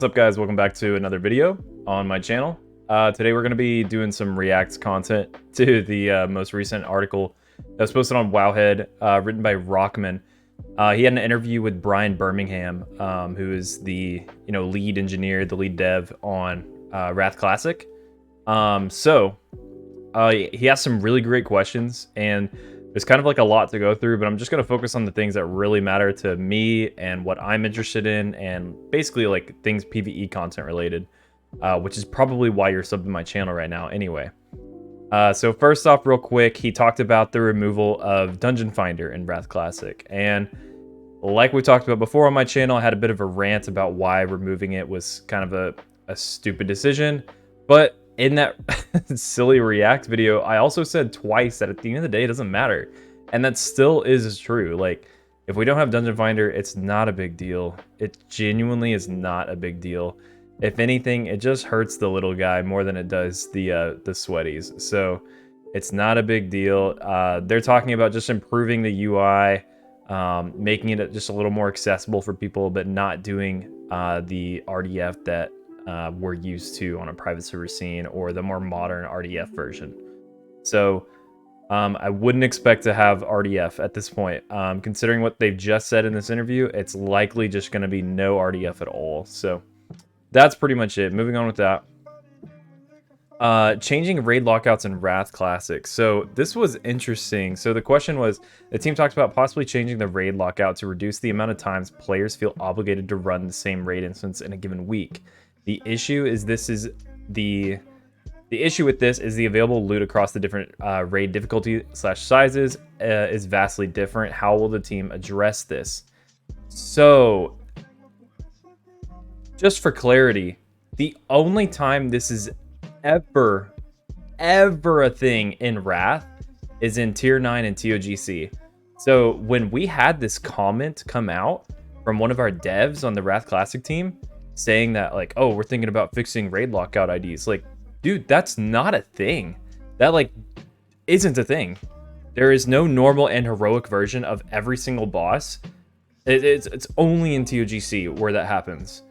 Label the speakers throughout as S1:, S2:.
S1: What's up, guys? Welcome back to another video on my channel. Today we're going to be doing some React content to the most recent article that was posted on Wowhead, written by Rockman. He had an interview with Brian Birmingham, who is the lead engineer, the lead dev on Wrath Classic. He asked some really great questions, and there's kind of like a lot to go through, but I'm just going to focus on the things that really matter to me and what I'm interested in, and basically like things PvE content related, which is probably why you're subbed to my channel right now anyway. So first off, real quick, he talked about the removal of Dungeon Finder in Wrath Classic. And like we talked about before on my channel, I had a bit of a rant about why removing it was kind of a stupid decision. But in that silly React video, I also said twice that at the end of the day, it doesn't matter. And that still is true. Like, if we don't have Dungeon Finder, it's not a big deal. It genuinely is not a big deal. If anything, it just hurts the little guy more than it does the sweaties. So it's not a big deal. They're talking about just improving the UI, making it just a little more accessible for people, but not doing the RDF that we're used to on a private server scene, or the more modern RDF version. So I wouldn't expect to have RDF at this point. Considering what they've just said in this interview, it's likely just going to be no RDF at all. So that's pretty much it. Moving on with that. Changing raid lockouts in Wrath Classic. So this was interesting. So the question was, the team talked about possibly changing the raid lockout to reduce the amount of times players feel obligated to run the same raid instance in a given week. The issue with this is the available loot across the different raid difficulty / sizes is vastly different. How will the team address this? So, just for clarity, the only time this is ever a thing in Wrath is in Tier 9 and TOGC. So when we had this comment come out from one of our devs on the Wrath Classic team, saying that like, oh, we're thinking about fixing raid lockout IDs. Like, dude, that's not a thing. That like isn't a thing. There is no normal and heroic version of every single boss. It's only in TOGC where that happens.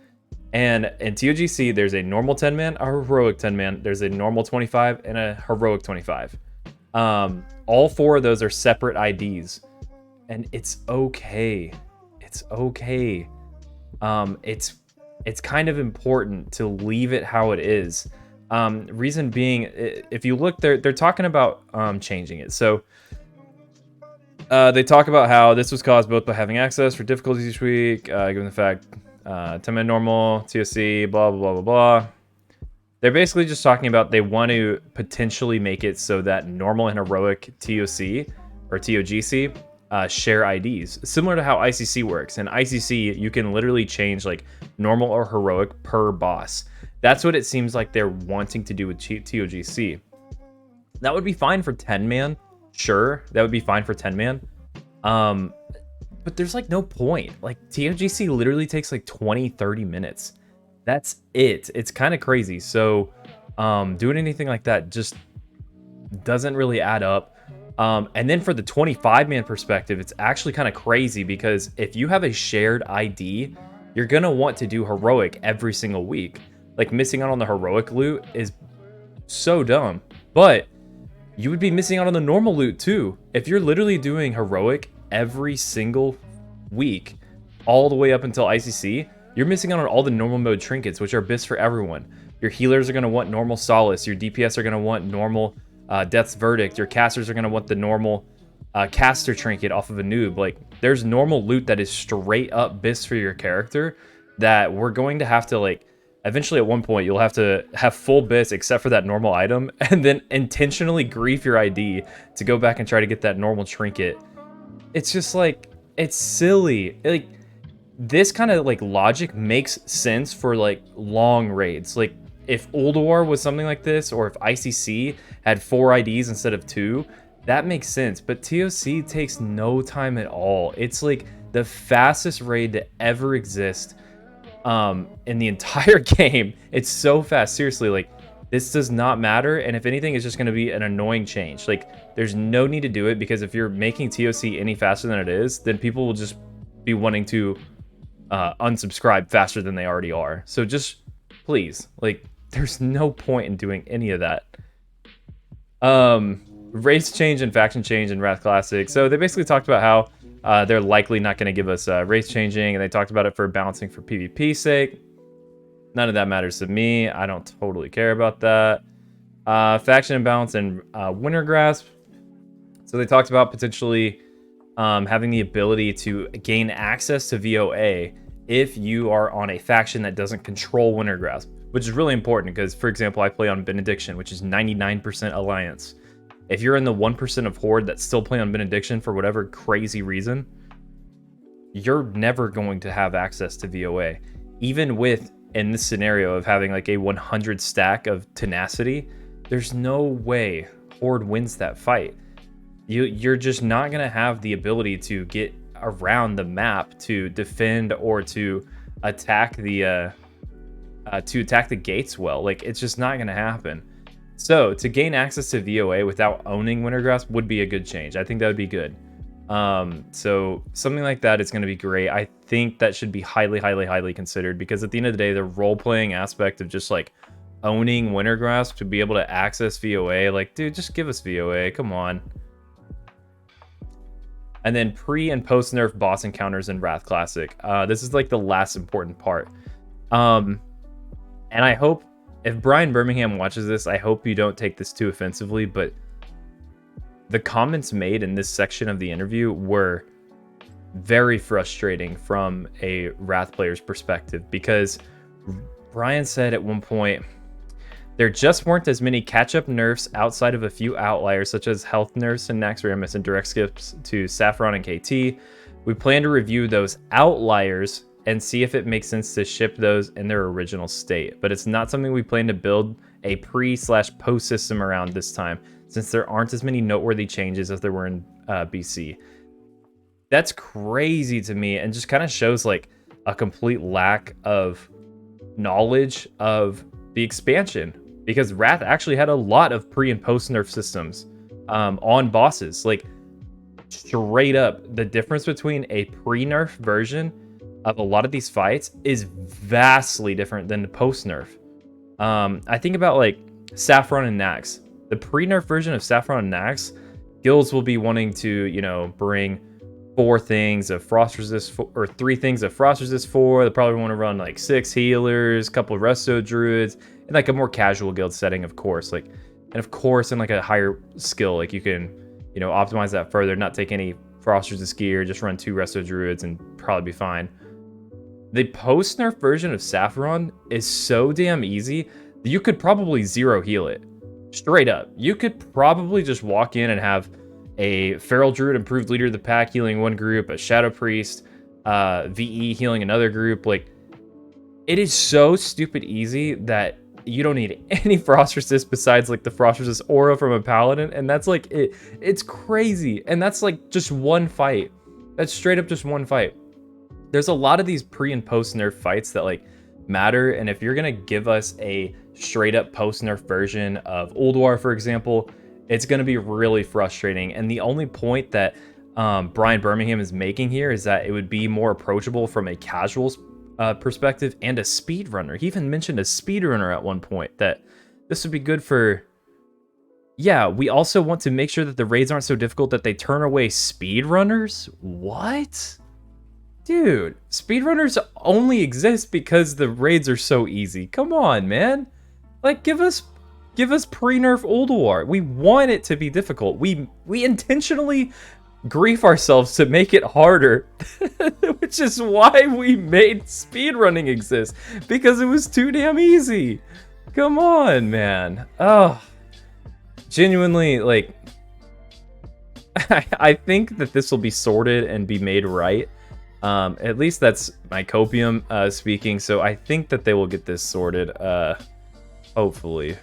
S1: And in TOGC, there's a normal 10-man, a heroic 10-man. There's a normal 25 and a heroic 25. All four of those are separate IDs, and it's okay. It's okay. It's kind of important to leave it how it is. Reason being, if you look, they're talking about changing it. So they talk about how this was caused both by having access for difficulties each week, given the fact 10-man normal, TSC, blah, blah, blah, blah, blah. They're basically just talking about they want to potentially make it so that normal and heroic TOC or TOGC share IDs, similar to how ICC works. In ICC, you can literally change like normal or heroic per boss. That's what it seems like they're wanting to do with TOGC. That would be fine for 10-man. Sure, that would be fine for 10-man. But there's like no point. Like, TOGC literally takes like 20-30 minutes. That's it. It's kind of crazy. So doing anything like that just doesn't really add up. And then for the 25-man perspective, it's actually kind of crazy, because if you have a shared ID, you're going to want to do heroic every single week. Like, missing out on the heroic loot is so dumb. But you would be missing out on the normal loot too. If you're literally doing heroic every single week, all the way up until ICC, you're missing out on all the normal mode trinkets, which are BIS for everyone. Your healers are going to want normal Solace. Your DPS are going to want normal Death's Verdict. Your casters are going to want the normal caster trinket off of a noob. Like, there's normal loot that is straight up BIS for your character that we're going to have to, like, eventually at one point you'll have to have full BIS except for that normal item, and then intentionally grief your ID to go back and try to get that normal trinket. It's just like, it's silly. Like, this kind of like logic makes sense for like long raids. Like, if Old War was something like this, or if ICC had 4 IDs instead of 2, that makes sense. But TOC takes no time at all. It's like the fastest raid to ever exist in the entire game. It's so fast. Seriously, like, this does not matter, and if anything, it's just going to be an annoying change. Like, there's no need to do it, because if you're making TOC any faster than it is, then people will just be wanting to unsubscribe faster than they already are. So just please, like, there's no point in doing any of that. Race change and faction change in Wrath Classic. So they basically talked about how they're likely not going to give us race changing, and they talked about it for balancing for PvP's sake. None of that matters to me. I don't totally care about that. Faction imbalance and Winter Grasp. So they talked about potentially having the ability to gain access to VOA if you are on a faction that doesn't control Winter Grasp, which is really important because, for example, I play on Benediction, which is 99% Alliance. If you're in the 1% of Horde that still play on Benediction for whatever crazy reason, you're never going to have access to VOA. Even with, in this scenario of having like a 100 stack of tenacity, there's no way Horde wins that fight. You're just not going to have the ability to get around the map to defend or to attack the gates well. Like, it's just not going to happen. So to gain access to VOA without owning Winter Grasp would be a good change. I think that would be good. So something like that is going to be great. I think that should be highly considered, because at the end of the day, the role-playing aspect of just like owning Winter Grasp to be able to access VOA, like, dude, just give us VOA. Come on. And then pre and post nerf boss encounters in Wrath Classic. This is like the last important part. And I hope if Brian Birmingham watches this, I hope you don't take this too offensively, but the comments made in this section of the interview were very frustrating from a Wrath player's perspective, because Brian said at one point, there just weren't as many catch-up nerfs outside of a few outliers, such as health nerfs and Naxxramus and direct skips to Saffron and KT. We plan to review those outliers and see if it makes sense to ship those in their original state. But it's not something we plan to build a pre/post system around this time, since there aren't as many noteworthy changes as there were in BC. That's crazy to me, and just kind of shows like a complete lack of knowledge of the expansion, because Wrath actually had a lot of pre and post nerf systems on bosses. Like, straight up, the difference between a pre-nerf version of a lot of these fights is vastly different than the post nerf. I think about like Saffron and Nax. The pre-nerf version of Saffron and Nax, guilds will be wanting to, you know, bring 4 things of frost resist or 3 things of frost resist 4. They probably want to run like 6 healers, a couple of resto druids, and like a more casual guild setting, of course. Like, and of course, in like a higher skill, like you can, you know, optimize that further, not take any frost resist gear, just run 2 resto druids and probably be fine. The post nerf version of Saffron is so damn easy that you could probably 0 heal it. Straight up. You could probably just walk in and have a Feral Druid improved leader of the pack healing one group, a Shadow Priest, VE healing another group. Like, it is so stupid easy that you don't need any frost resist besides like the frost resist aura from a paladin, and that's like it. It's crazy, and that's like just one fight. That's straight up just one fight. There's a lot of these pre and post nerf fights that like matter, and if you're gonna give us a straight up post nerf version of Ulduar, for example, it's going to be really frustrating. And the only point that Brian Birmingham is making here is that it would be more approachable from a casual perspective and a speedrunner. He even mentioned a speedrunner at one point, that this would be good for... Yeah, we also want to make sure that the raids aren't so difficult that they turn away speedrunners? What? Dude, speedrunners only exist because the raids are so easy. Come on, man. Like, give us pre-nerf Ulduar. We want it to be difficult. We intentionally grief ourselves to make it harder, which is why we made speedrunning exist, because it was too damn easy. Come on, man. Oh, genuinely, like, I think that this will be sorted and be made right. At least that's my copium speaking. So I think that they will get this sorted. Hopefully.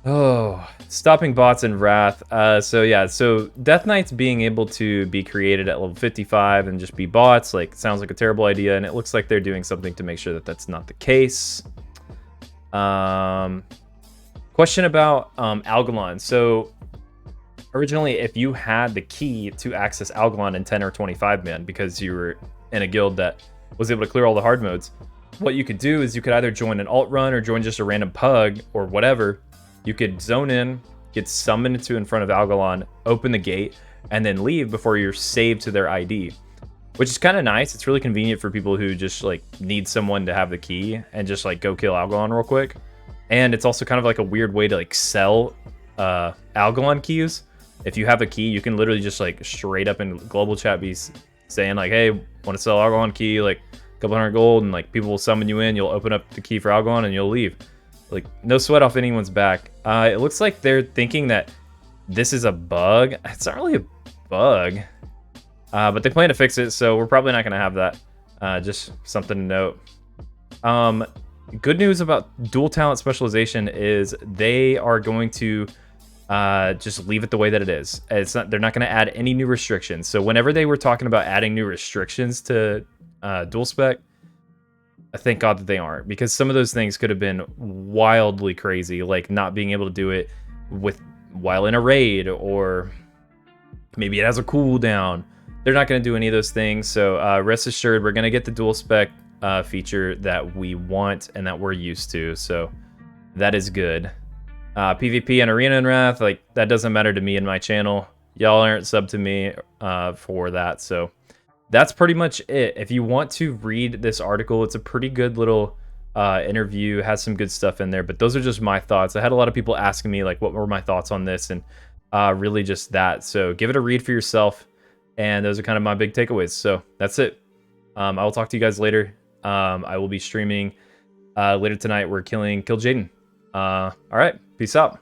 S1: Oh, stopping bots in Wrath. So yeah, so Death Knights being able to be created at level 55 and just be bots, like, sounds like a terrible idea, and it looks like they're doing something to make sure that that's not the case. Question about Algalon. So originally, if you had the key to access Algalon in 10 or 25 man because you were in a guild that was able to clear all the hard modes. What you could do is you could either join an alt run or join just a random pug or whatever. You could zone in, get summoned to in front of Algalon, open the gate, and then leave before you're saved to their ID, which is kind of nice. It's really convenient for people who just like need someone to have the key and just like go kill Algalon real quick. And it's also kind of like a weird way to like sell Algalon keys. If you have a key, you can literally just like straight up in global chat be saying like, hey, want to sell Algalon key, like a couple hundred gold, and like people will summon you in, you'll open up the key for Algalon and you'll leave. Like no sweat off anyone's back. It looks like they're thinking that this is a bug. It's not really a bug, but they plan to fix it, so we're probably not going to have that. Just something to note. Good news about dual talent specialization is they are going to just leave it the way that it is. They're not going to add any new restrictions. So whenever they were talking about adding new restrictions to dual spec, thank God that they aren't, because some of those things could have been wildly crazy, like not being able to do it while in a raid, or maybe it has a cooldown. They're not going to do any of those things. So rest assured, we're going to get the dual spec feature that we want and that we're used to. So that is good. PvP and Arena and Wrath, like that doesn't matter to me and my channel. Y'all aren't sub to me for that. So that's pretty much it. If you want to read this article, it's a pretty good little interview, has some good stuff in there, but those are just my thoughts. I had a lot of people asking me like what were my thoughts on this, and really just that. So give it a read for yourself, and those are kind of my big takeaways. So that's it. I will talk to you guys later. I will be streaming later tonight. We're killing Kill Jaden. All right, peace out.